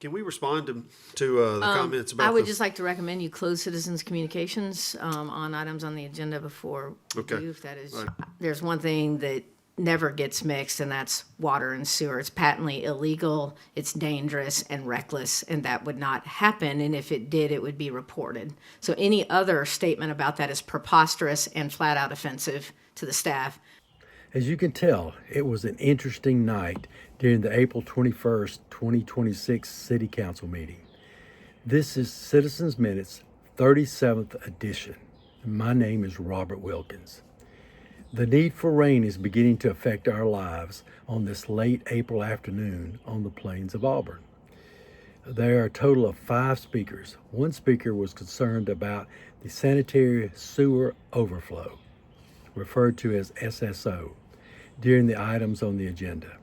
Can we respond to the comments about I would just like to recommend you close citizens' communications on items on the agenda before we Okay. do. If that is, there's one thing that never gets mixed, and that's water and sewer. It's patently illegal, it's dangerous and reckless, and that would not happen. And if it did, it would be reported. So any other statement about that is preposterous and flat out offensive to the staff. As you can tell, it was an interesting night during the April 21st, 2026 City Council meeting. This is Citizens Minutes 37th edition. My name is Robert Wilkins. The need for rain is beginning to affect our lives on this late April afternoon on the Plains of Auburn. There are a total of 5 speakers. One speaker was concerned about the sanitary sewer overflow, referred to as SSO, during the items on the agenda.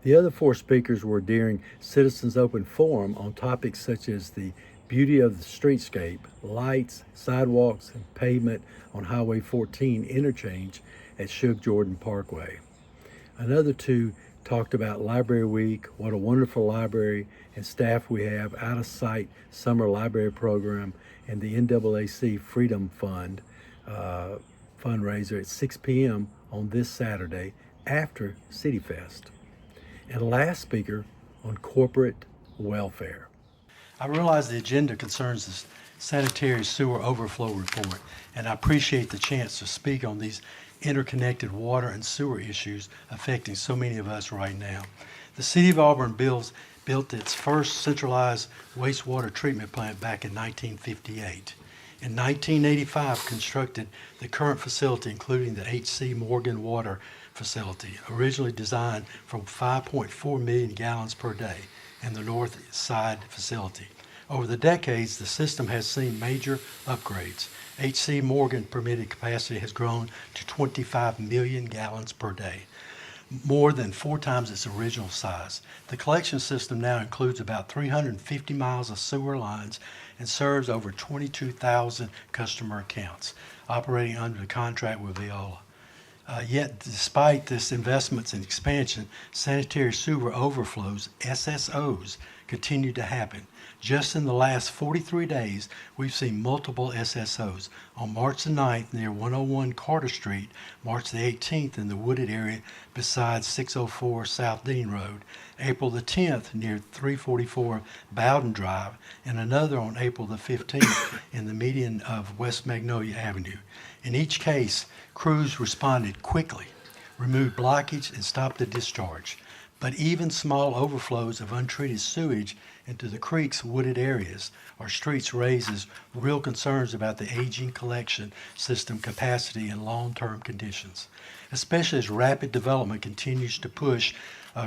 The other 4 speakers were during Citizens Open Forum on topics such as the beauty of the streetscape, lights, sidewalks, and pavement on Highway 14 interchange at Shug Jordan Parkway. Another 2 talked about Library Week, what a wonderful library and staff we have, out of sight summer library program, and the NAACP Freedom Fund fundraiser at 6 p.m. on this Saturday after City Fiest. And last speaker on corporate welfare. I realize the agenda concerns the sanitary sewer overflow report, and I appreciate the chance to speak on these interconnected water and sewer issues affecting so many of us right now. The City of Auburn built its first centralized wastewater treatment plant back in 1958. In 1985, constructed the current facility, including the H.C. Morgan Water Facility, originally designed for 5.4 million gallons per day, and the North Side facility. Over the decades, the system has seen major upgrades. H.C. Morgan permitted capacity has grown to 25 million gallons per day, more than 4 times its original size. The collection system now includes about 350 miles of sewer lines and serves over 22,000 customer accounts, operating under the contract with Veolia. Yet, despite this investments and expansion, sanitary sewer overflows, SSOs, continue to happen. Just in the last 43 days, we've seen multiple SSOs. On March the 9th, near 101 Carter Street, March the 18th in the wooded area beside 604 South Dean Road, April the 10th near 344 Bowden Drive, and another on April the 15th in the median of West Magnolia Avenue. In each case, crews responded quickly, removed blockage, and stopped the discharge. But even small overflows of untreated sewage into the creek's wooded areas or streets raises real concerns about the aging collection system capacity and long-term conditions, especially as rapid development continues to push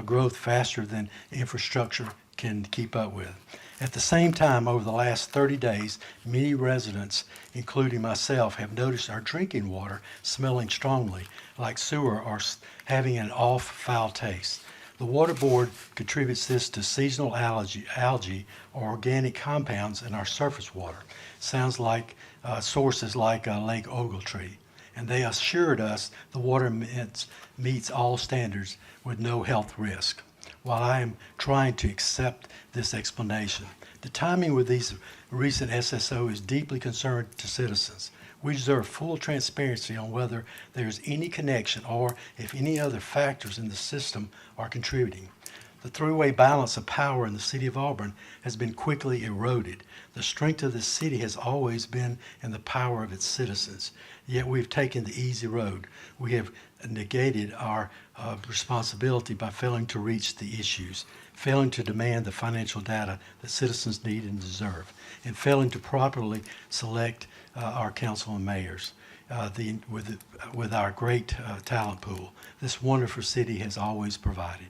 growth faster than infrastructure can keep up with. At the same time, over the last 30 days, many residents, including myself, have noticed our drinking water smelling strongly like sewer or having an off, foul taste. The Water Board contributes this to seasonal algae or organic compounds in our surface water. Sounds like sources like Lake Ogletree. And they assured us the water meets all standards with no health risk. While I am trying to accept this explanation, the timing with these recent SSO is deeply concerning to citizens. We deserve full transparency on whether there is any connection or if any other factors in the system are contributing. The three-way balance of power in the City of Auburn has been quickly eroded. The strength of the city has always been in the power of its citizens. Yet we've taken the easy road. We have negated our responsibility by failing to reach the issues, failing to demand the financial data that citizens need and deserve, and failing to properly select our council and mayors with our great talent pool this wonderful city has always provided.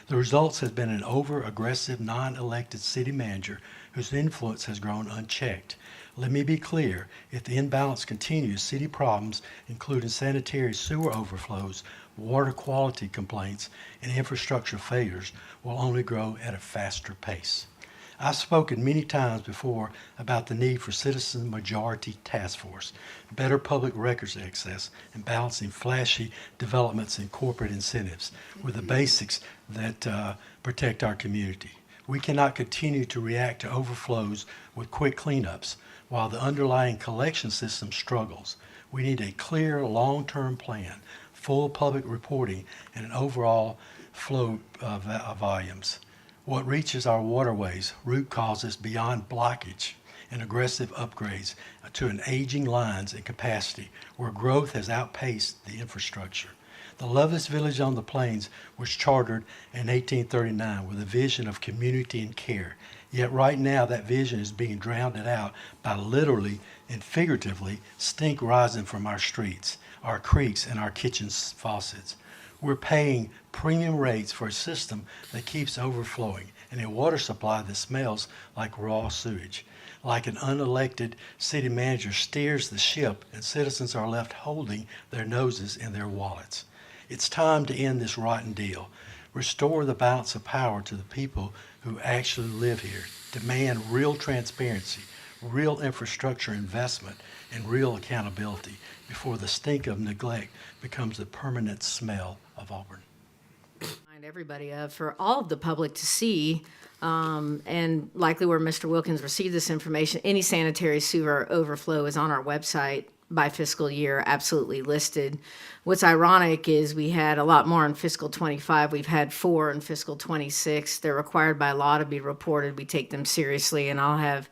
The results has been an over-aggressive, non-elected city manager whose influence has grown unchecked. Let me be clear, if the imbalance continues, city problems, including sanitary sewer overflows, water quality complaints, and infrastructure failures, will only grow at a faster pace. I've spoken many times before about the need for citizen majority task force, better public records access, and balancing flashy developments and corporate incentives with the basics that protect our community. We cannot continue to react to overflows with quick cleanups while the underlying collection system struggles. We need a clear, long-term plan, full public reporting, and an overall flow of volumes. What reaches our waterways, root causes beyond blockage and aggressive upgrades to an aging lines and capacity where growth has outpaced the infrastructure. The Loveless Village on the Plains was chartered in 1839 with a vision of community and care. Yet right now that vision is being drowned out by literally and figuratively stink rising from our streets, our creeks, and our kitchen faucets. We're paying premium rates for a system that keeps overflowing and a water supply that smells like raw sewage. Like an unelected city manager steers the ship and citizens are left holding their noses in their wallets. It's time to end this rotten deal. Restore the balance of power to the people who actually live here. Demand real transparency, real infrastructure investment, and real accountability before the stink of neglect becomes the permanent smell of Auburn. Remind everybody of for all of the public to see, and likely where Mr. Wilkins received this information, any sanitary sewer overflow is on our website by fiscal year, absolutely listed. What's ironic is we had a lot more in fiscal 25. We've had 4 in fiscal 26. They're required by law to be reported. We take them seriously, and I'll have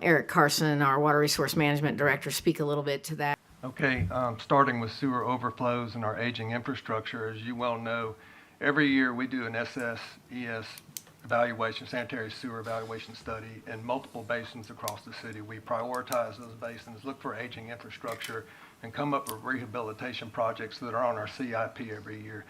Eric Carson, our Water Resource Management Director, speak a little bit to that. Okay, starting with sewer overflows and our aging infrastructure, as you well know, every year we do an SSES evaluation, sanitary sewer evaluation study in multiple basins across the city. We prioritize those basins, look for aging infrastructure, and come up with rehabilitation projects that are on our CIP every year.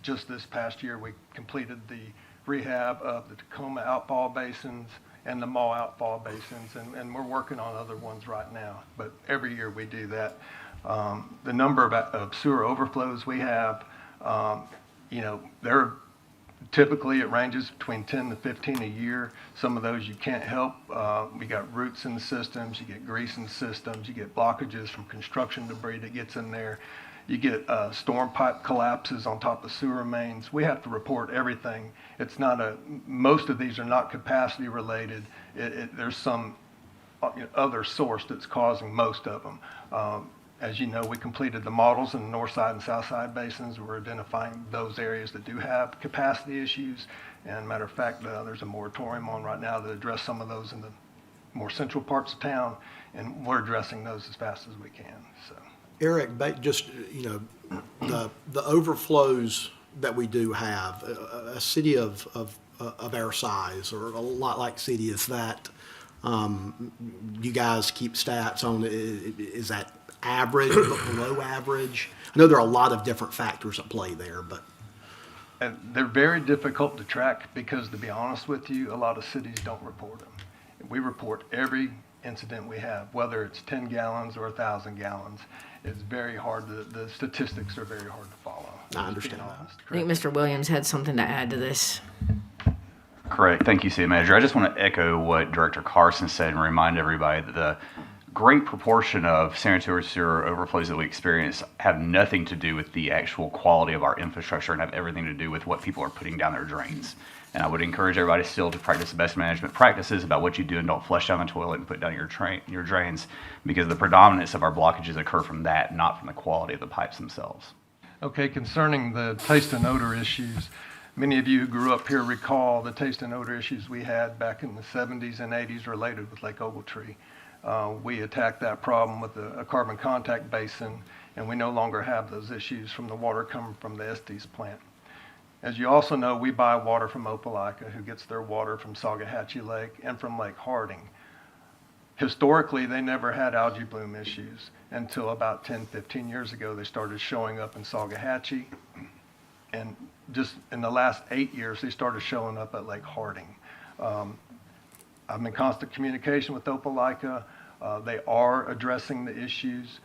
Just this past year, we completed the rehab of the Tacoma outfall basins and the Mall outfall basins, and we're working on other ones right now. But every year we do that. The number of sewer overflows we have, they're typically it ranges between 10 to 15 a year. Some of those you can't help. We got roots in the systems, you get grease in the systems, you get blockages from construction debris that gets in there. You get storm pipe collapses on top of sewer mains. We have to report everything. It's not most of these are not capacity related. There's some other source that's causing most of them. As you know, we completed the models in the north side and south side basins. We're identifying those areas that do have capacity issues. And matter of fact, there's a moratorium on right now that address some of those in the more central parts of town, and we're addressing those as fast as we can. So, Eric, just, the overflows that we do have, a city of our size, or a lot like city is that, you guys keep stats on, is that average, but below average? I know there are a lot of different factors at play there, but. and they're very difficult to track because, to be honest with you, a lot of cities don't report them. We report every incident we have, whether it's 10 gallons or 1,000 gallons. It's very hard. The statistics are very hard to follow. I understand that. I think Mr. Williams had something to add to this. Correct. Thank you, City Manager. I just want to echo what Director Carson said and remind everybody that the great proportion of sanitary sewer overflows that we experience have nothing to do with the actual quality of our infrastructure and have everything to do with what people are putting down their drains. And I would encourage everybody still to practice the best management practices about what you do and don't flush down the toilet and put down your drains, because the predominance of our blockages occur from that, not from the quality of the pipes themselves. Okay, concerning the taste and odor issues, many of you who grew up here recall the taste and odor issues we had back in the 70s and 80s related with Lake Ogletree. We attacked that problem with a carbon contact basin, and we no longer have those issues from the water coming from the Estes plant. As you also know, we buy water from Opelika, who gets their water from Salgahatchee Lake and from Lake Harding. Historically, they never had algae bloom issues until about 10, 15 years ago. They started showing up in Salgahatchee, and just in the last 8 years, they started showing up at Lake Harding. I'm in constant communication with Opelika. They are addressing the issues.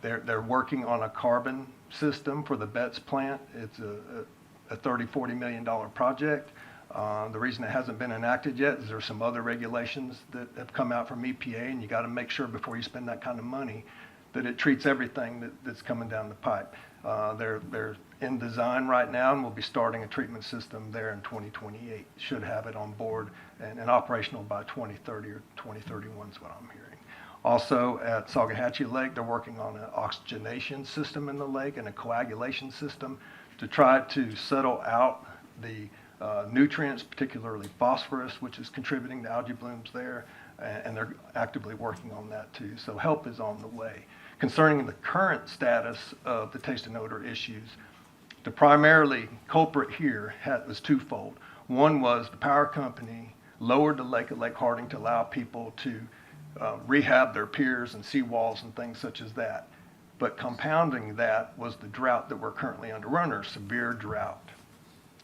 They're working on a carbon system for the Betts plant. It's a $30-40 million project. The reason it hasn't been enacted yet is there's some other regulations that have come out from EPA, and you got to make sure before you spend that kind of money that it treats everything that's coming down the pipe. They're in design right now, and we'll be starting a treatment system there in 2028. Should have it on board and operational by 2030 or 2031 is what I'm hearing. Also at Salkehatchie Lake, they're working on an oxygenation system in the lake and a coagulation system to try to settle out the nutrients, particularly phosphorus, which is contributing to algae blooms there, and they're actively working on that too. So help is on the way. Concerning the current status of the taste and odor issues, the primarily culprit here was twofold. One was the power company lowered the lake at Lake Harding to allow people to rehab their piers and seawalls and things such as that. But compounding that was the drought that we're currently under. We're under a severe drought.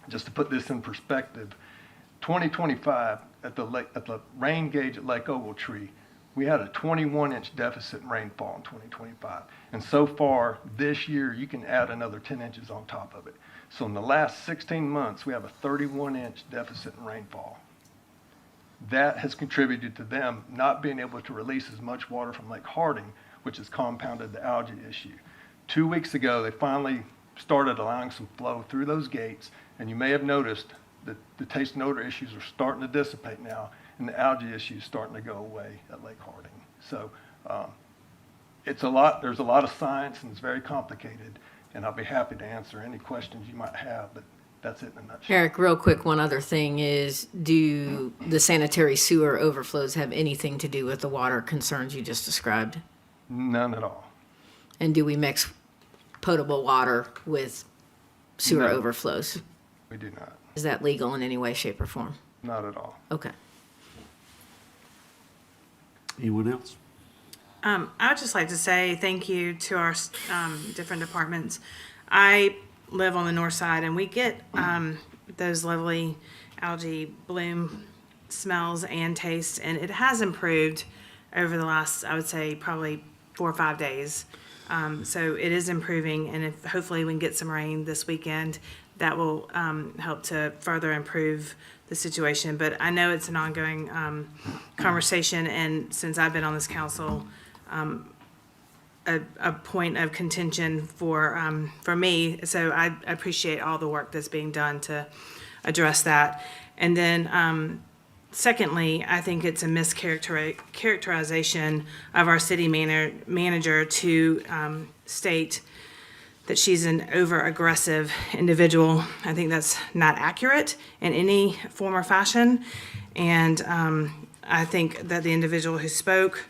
Just to put this in perspective, 2025 at the rain gauge at Lake Ogletree, we had a 21-inch deficit in rainfall in 2025. And so far this year, you can add another 10 inches on top of it. So in the last 16 months, we have a 31-inch deficit in rainfall. That has contributed to them not being able to release as much water from Lake Harding, which has compounded the algae issue. 2 weeks ago, they finally started allowing some flow through those gates, and you may have noticed that the taste and odor issues are starting to dissipate now, and the algae issue is starting to go away at Lake Harding. So there's a lot of science, and it's very complicated, and I'll be happy to answer any questions you might have, but that's it in a nutshell. Eric, real quick, one other thing is, do the sanitary sewer overflows have anything to do with the water concerns you just described? None at all. And do we mix potable water with sewer No. overflows? We do not. Is that legal in any way, shape, or form? Not at all. Okay. Anyone else? I would just like to say thank you to our different departments. I live on the north side, and we get those lovely algae bloom smells and taste, and it has improved over the last, I would say, probably 4 or 5 days. So it is improving, and if hopefully we can get some rain this weekend, that will help to further improve the situation. But I know it's an ongoing conversation, and since I've been on this council, a point of contention for me. So I appreciate all the work that's being done to address that. And then secondly, I think it's a mischaracterization of our city manager to state that she's an over-aggressive individual. I think that's not accurate in any form or fashion. And I think that the individual who spoke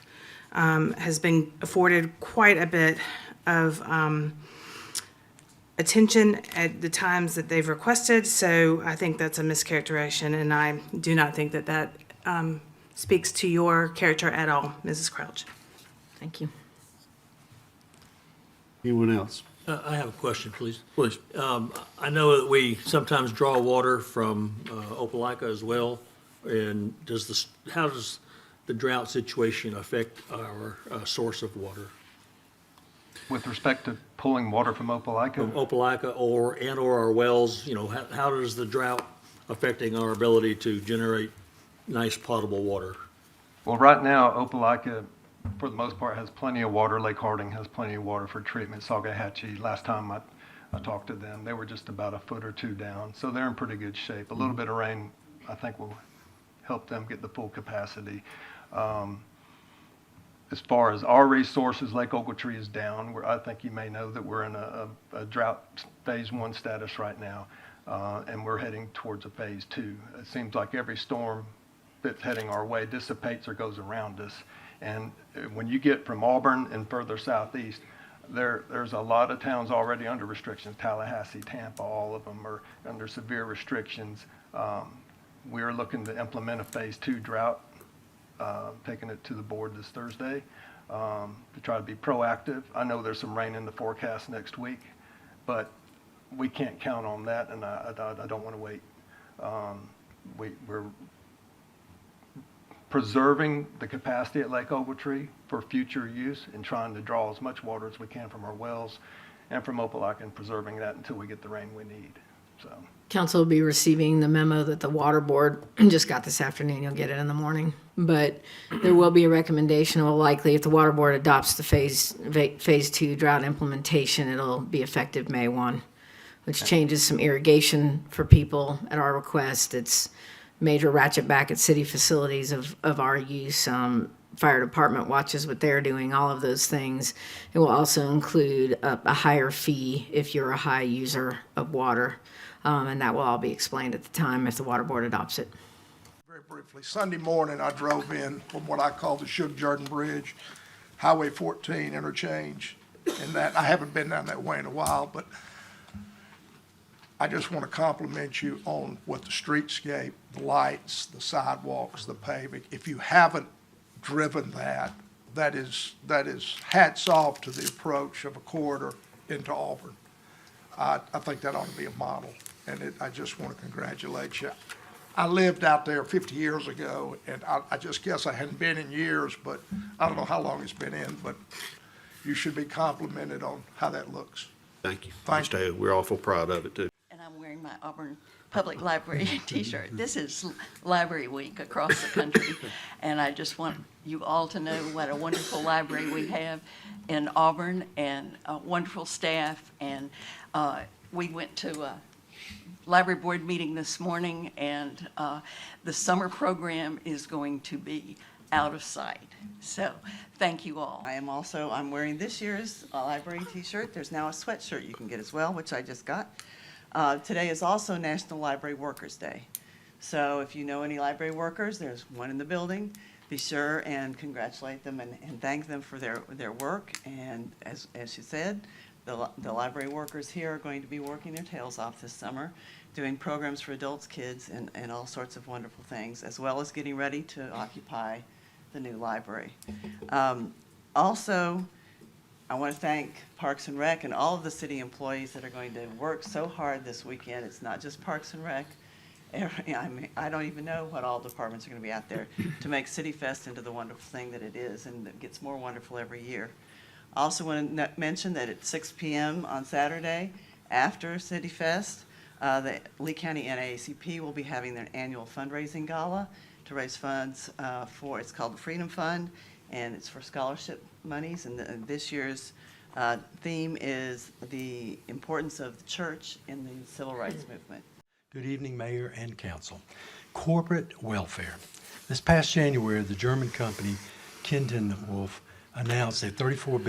has been afforded quite a bit of attention at the times that they've requested. So I think that's a mischaracterization, and I do not think that that speaks to your character at all, Mrs. Crouch. Thank you. Anyone else? I have a question, please. Please. I know that we sometimes draw water from Opelika as well, and how does the drought situation affect our source of water? With respect to pulling water from Opelika, From Opelika or our wells, how does the drought affecting our ability to generate nice potable water? well, right now, Opelika, for the most part, has plenty of water. Lake Harding has plenty of water for treatment. Salkehatchie, last time I talked to them, they were just about a foot or two down. So they're in pretty good shape. A little bit of rain, I think, will help them get the full capacity. As far as our resources, Lake Ogletree is down. I think you may know that we're in a drought phase 1 status right now, and we're heading towards a phase 2. It seems like every storm that's heading our way dissipates or goes around us. And when you get from Auburn and further southeast, there's a lot of towns already under restrictions. Tallahassee, Tampa, all of them are under severe restrictions. We're looking to implement a phase 2 drought, taking it to the board this Thursday to try to be proactive. I know there's some rain in the forecast next week, but we can't count on that, and I don't want to wait. We're preserving the capacity at Lake Ogletree for future use and trying to draw as much water as we can from our wells and from Opelika and preserving that until we get the rain we need. So Council will be receiving the memo that the water board just got this afternoon. You'll get it in the morning. But there will be a recommendation, well, likely if the water board adopts the phase 2 drought implementation, it'll be effective May 1, which changes some irrigation for people at our request. It's major ratchet back at city facilities of our use. Fire department watches what they're doing, all of those things. It will also include a higher fee if you're a high user of water. And that will all be explained at the time if the water board adopts it. Very briefly, Sunday morning, I drove in from what I call the Shug Jordan Bridge, Highway 14 interchange, and that, I haven't been down that way in a while, but I just want to compliment you on what the streetscape, the lights, the sidewalks, the paving. If you haven't driven that, that is hats off to the approach of a corridor into Auburn. I think that ought to be a model, and I just want to congratulate you. I lived out there 50 years ago, and I just guess I hadn't been in years, but I don't know how long it's been in, but you should be complimented on how that looks. Thank you. Thank Mr. Hood, we're awful proud of it, too. And I'm wearing my Auburn Public Library t-shirt. This is Library Week across the country, and I just want you all to know what a wonderful library we have in Auburn, and a wonderful staff. And we went to a library board meeting this morning, and the summer program is going to be out of sight. So thank you all. I'm wearing this year's library t-shirt. There's now a sweatshirt you can get as well, which I just got. Today is also National Library Workers Day. So if you know any library workers, there's one in the building. Be sure and congratulate them and thank them for their work. And as you said, the library workers here are going to be working their tails off this summer, doing programs for adults, kids, and all sorts of wonderful things, as well as getting ready to occupy the new library. Also, I want to thank Parks and Rec and all of the city employees that are going to work so hard this weekend. It's not just Parks and Rec. I don't even know what all departments are going to be out there to make City Fest into the wonderful thing that it is, and it gets more wonderful every year. I also want to mention that at 6 p.m. on Saturday, after City Fest, the Lee County NAACP will be having their annual fundraising gala to raise funds it's called the Freedom Fund, and it's for scholarship monies. And this year's theme is the importance of the church in the civil rights movement. Good evening, Mayor and Council. Corporate welfare. This past January, the German company Kindenwolf announced a $34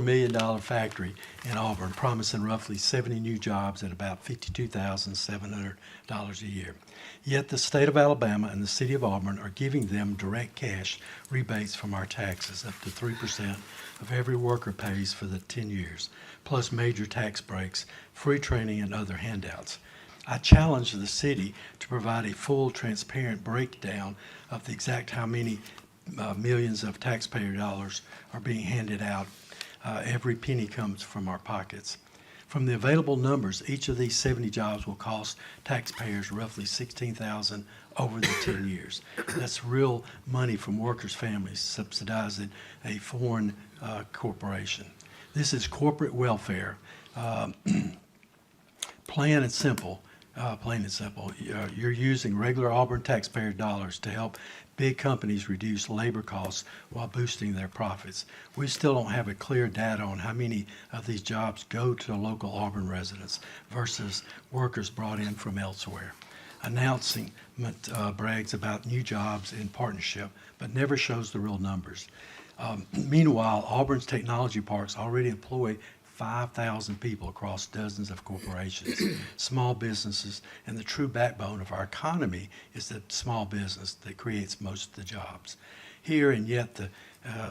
million factory in Auburn, promising roughly 70 new jobs at about $52,700 a year. Yet the state of Alabama and the city of Auburn are giving them direct cash rebates from our taxes, up to 3% of every worker pays for the 10 years, plus major tax breaks, free training, and other handouts. I challenge the city to provide a full, transparent breakdown of the exact how many millions of taxpayer dollars are being handed out. Every penny comes from our pockets. From the available numbers, each of these 70 jobs will cost taxpayers roughly $16,000 over the 10 years. That's real money from workers' families subsidizing a foreign corporation. This is corporate welfare. Plain and simple. You're using regular Auburn taxpayer dollars to help big companies reduce labor costs while boosting their profits. We still don't have a clear data on how many of these jobs go to local Auburn residents versus workers brought in from elsewhere. Announcement brags about new jobs in partnership, but never shows the real numbers. Meanwhile, Auburn's technology parks already employ 5,000 people across dozens of corporations, small businesses, and the true backbone of our economy is the small business that creates most of the jobs. Here, and yet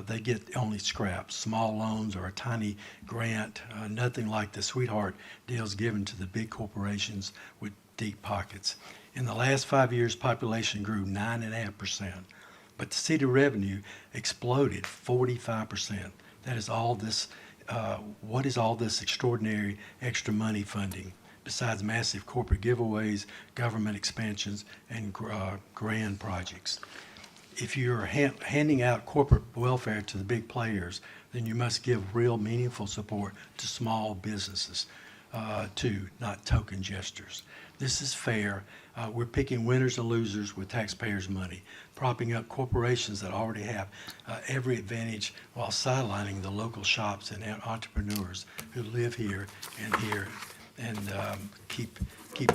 they get only scraps, small loans or a tiny grant, nothing like the sweetheart deals given to the big corporations with deep pockets. In the last 5 years, population grew 9.5%, but the city revenue exploded 45%. That is all this. What is all this extraordinary extra money funding besides massive corporate giveaways, government expansions, and grand projects? If you're handing out corporate welfare to the big players, then you must give real meaningful support to small businesses. too, not token gestures. This is fair. We're picking winners and losers with taxpayers' money, propping up corporations that already have every advantage while sidelining the local shops and entrepreneurs who live here and keep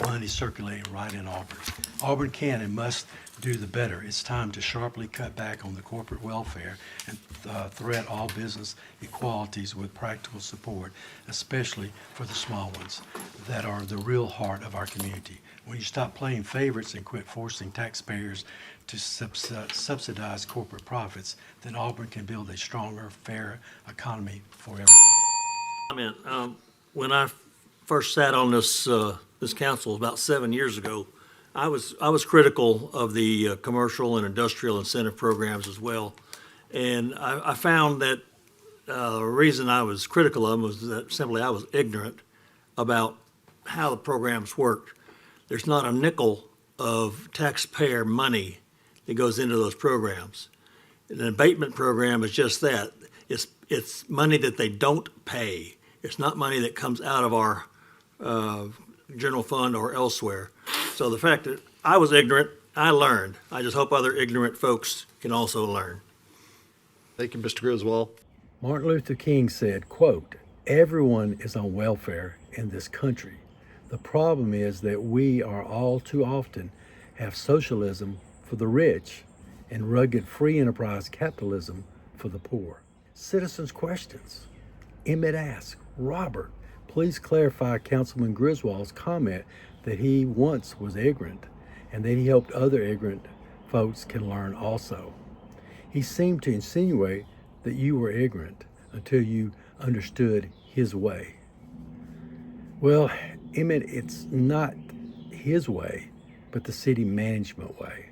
money circulating right in Auburn. Auburn can and must do the better. It's time to sharply cut back on the corporate welfare and thread all business equalities with practical support, especially for the small ones that are the real heart of our community. When you stop playing favorites and quit forcing taxpayers to subsidize corporate profits, then Auburn can build a stronger, fair economy for everyone. When I first sat on this council about 7 years ago, I was critical of the commercial and industrial incentive programs as well. And I found that the reason I was critical of them was that simply I was ignorant about how the programs worked. There's not a nickel of taxpayer money that goes into those programs. An abatement program is just that. It's money that they don't pay. It's not money that comes out of our general fund or elsewhere. So the fact that I was ignorant, I learned. I just hope other ignorant folks can also learn. Thank you, Mr. Griswold. Martin Luther King said, quote, "Everyone is on welfare in this country. The problem is that we are all too often have socialism for the rich and rugged free enterprise capitalism for the poor." Citizens' questions. Emmett asks, "Robert, please clarify Councilman Griswold's comment that he once was ignorant and that he hoped other ignorant folks can learn also. He seemed to insinuate that you were ignorant until you understood his way." Well, Emmett, it's not his way, but the city management way.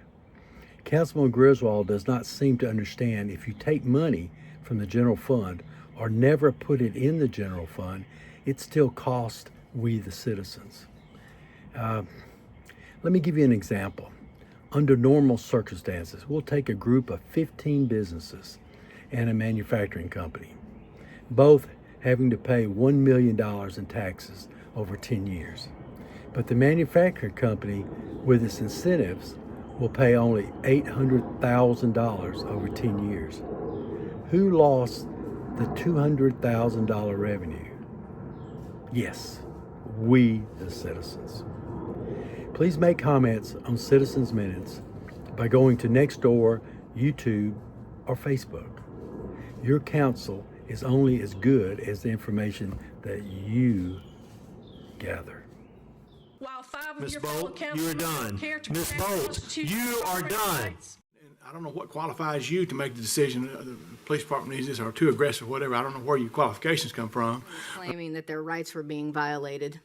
Councilman Griswold does not seem to understand if you take money from the general fund or never put it in the general fund, it still costs we the citizens. Let me give you an example. Under normal circumstances, we'll take a group of 15 businesses and a manufacturing company, both having to pay $1 million in taxes over 10 years. But the manufacturing company, with its incentives, will pay only $800,000 over 10 years. Who lost the $200,000 revenue? Yes, we the citizens. Please make comments on Citizens Minutes by going to Nextdoor, YouTube, or Facebook. Your counsel is only as good as the information that you gather. Ms. Bolt, you are done. Ms. Bolt, you are done. I don't know what qualifies you to make the decision, the police department needs this or too aggressive, whatever. I don't know where your qualifications come from. Claiming that their rights were being violated.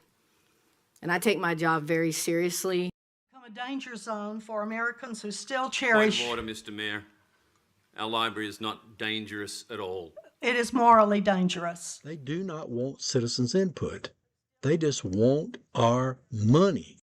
And I take my job very seriously. Become a danger zone for Americans who still Point cherish. of order, Mr. Mayor. Our library is not dangerous at all. It is morally dangerous. They do not want citizens' input. They just want our money.